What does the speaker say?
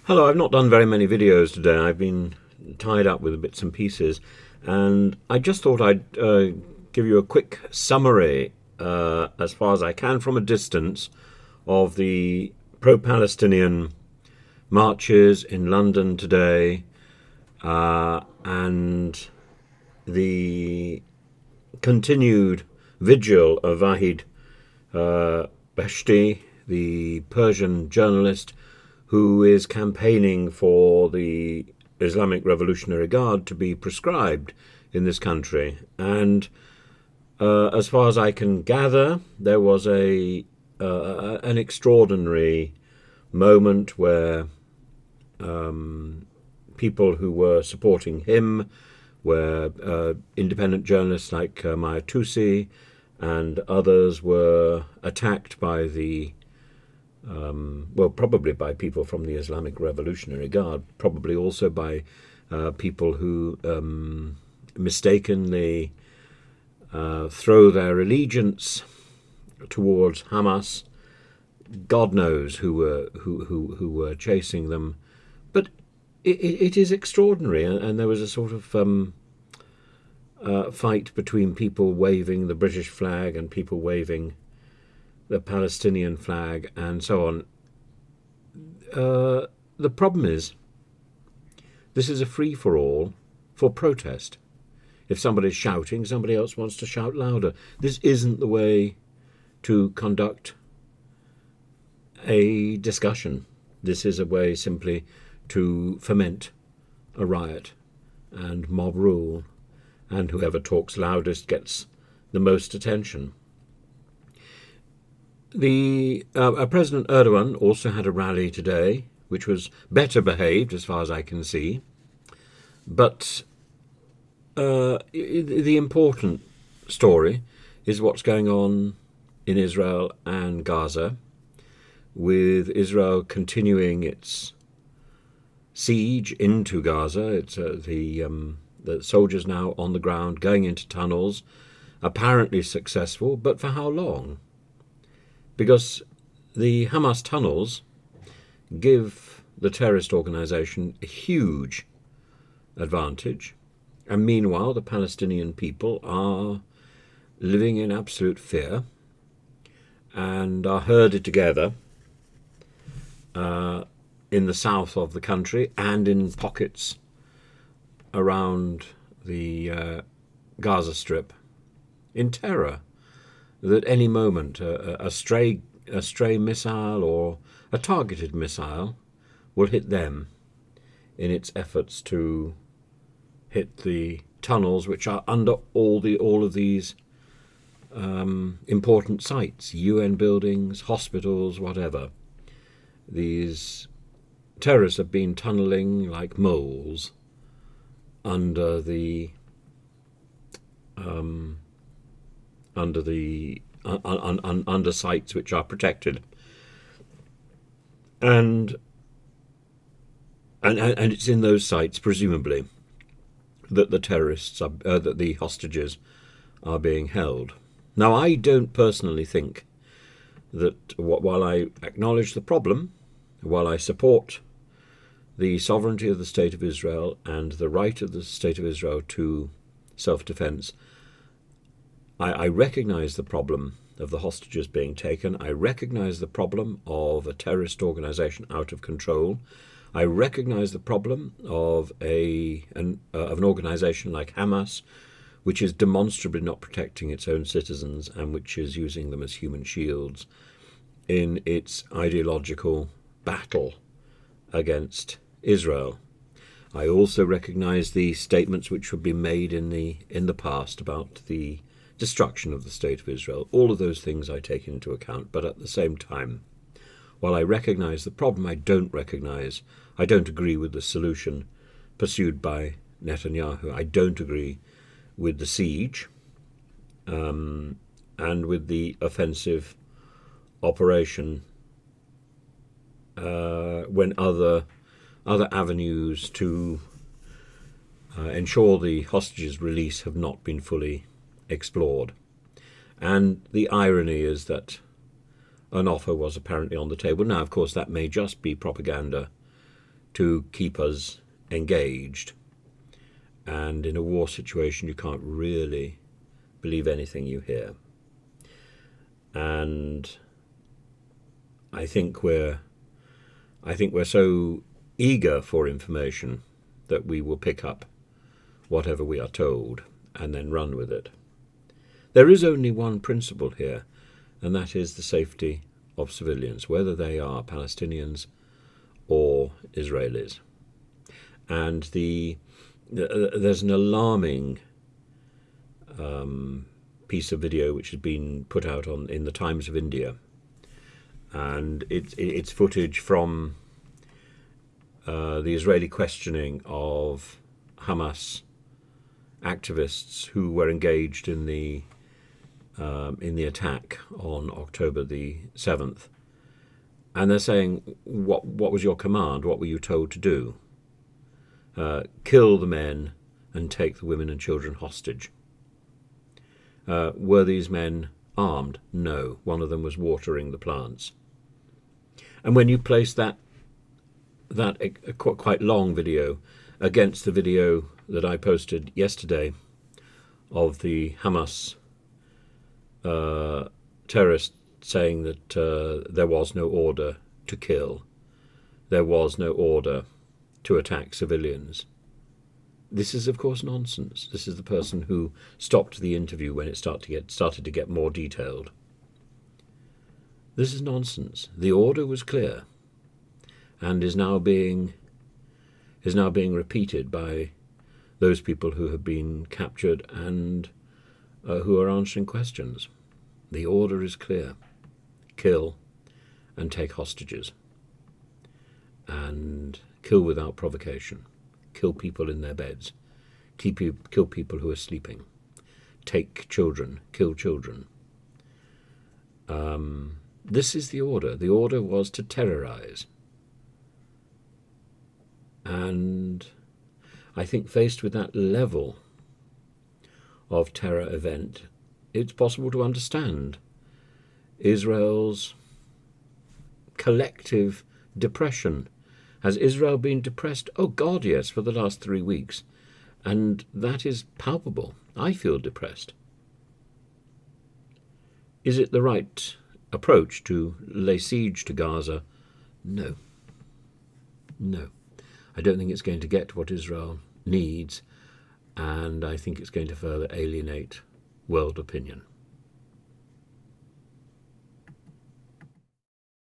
Hello, I've not done very many videos today. I've been tied up with bits and pieces, and I just thought I'd give you a quick summary, as far as I can from a distance, of the pro-Palestinian marches in London today, and the continued vigil of Vahid Beheshti, the Persian journalist who is campaigning for the Islamic Revolutionary Guard to be proscribed in this country. And as far as I can gather, there was an extraordinary moment where people who were supporting him were independent journalists like Maya Tusi and others were attacked by probably by people from the Islamic Revolutionary Guard, probably also by people who mistakenly throw their allegiance towards Hamas. God knows who were chasing them, but it is extraordinary. And there was a sort of fight between people waving the British flag and people waving the Palestinian flag and so on. The problem is, this is a free-for-all for protest. If somebody's shouting, somebody else wants to shout louder. This isn't the way to conduct a discussion. This is a way simply to foment a riot and mob rule, and whoever talks loudest gets the most attention. The President Erdogan also had a rally today, which was better behaved as far as I can see. But the important story is what's going on in Israel and Gaza, with Israel continuing its siege into Gaza. It's the soldiers now on the ground, going into tunnels, apparently successful, but for how long? Because the Hamas tunnels give the terrorist organization a huge advantage, and meanwhile the Palestinian people are living in absolute fear and are herded together in the south of the country and in pockets around the Gaza Strip in terror that any moment a stray missile or a targeted missile will hit them in its efforts to hit the tunnels which are under all of these important sites, UN buildings, hospitals, whatever. These terrorists have been tunneling like moles under the under sites which are protected, and it's in those sites, presumably, that the terrorists that the hostages are being held. Now, I don't personally think that while I acknowledge the problem, while I support the sovereignty of the State of Israel and the right of the State of Israel to self-defense, I recognize the problem of the hostages being taken. I recognize the problem of a terrorist organization out of control. I recognize the problem of an organization like Hamas, which is demonstrably not protecting its own citizens and which is using them as human shields in its ideological battle against Israel. I also recognize the statements which would be made in the past about the destruction of the State of Israel. All of those things I take into account, but at the same time, while I recognize the problem, I don't agree with the solution pursued by Netanyahu. I don't agree with the siege and with the offensive operation when other avenues to ensure the hostages' release have not been fully explored. And the irony is that an offer was apparently on the table. Now, of course, that may just be propaganda to keep us engaged. And in a war situation, you can't really believe anything you hear. And I think we're so eager for information that we will pick up whatever we are told and then run with it. There is only one principle here, and that is the safety of civilians, whether they are Palestinians or Israelis. And there's an alarming piece of video which has been put out in the Times of India, and it's footage from the Israeli questioning of Hamas activists who were engaged in the attack on October the 7th, and they're saying, what was your command? What were you told to do? Kill the men and take the women and children hostage. Were these men armed? No. One of them was watering the plants. And when you place that quite long video against the video that I posted yesterday of the Hamas terrorists saying that there was no order to kill, there was no order to attack civilians. This is, of course, nonsense. This is the person who stopped the interview when it started to get more detailed. This is nonsense. The order was clear, and is now being repeated by those people who have been captured and who are answering questions. The order is clear: kill and take hostages, and kill without provocation. Kill people in their beds. Kill people who are sleeping. Take children. Kill children. This is the order. The order was to terrorize. And I think faced with that level of terror event, it's possible to understand Israel's collective depression. Has Israel been depressed? Oh God, yes, for the last 3 weeks. And that is palpable. I feel depressed. Is it the right approach to lay siege to Gaza? No. No. I don't think it's going to get what Israel needs, and I think it's going to further alienate world opinion.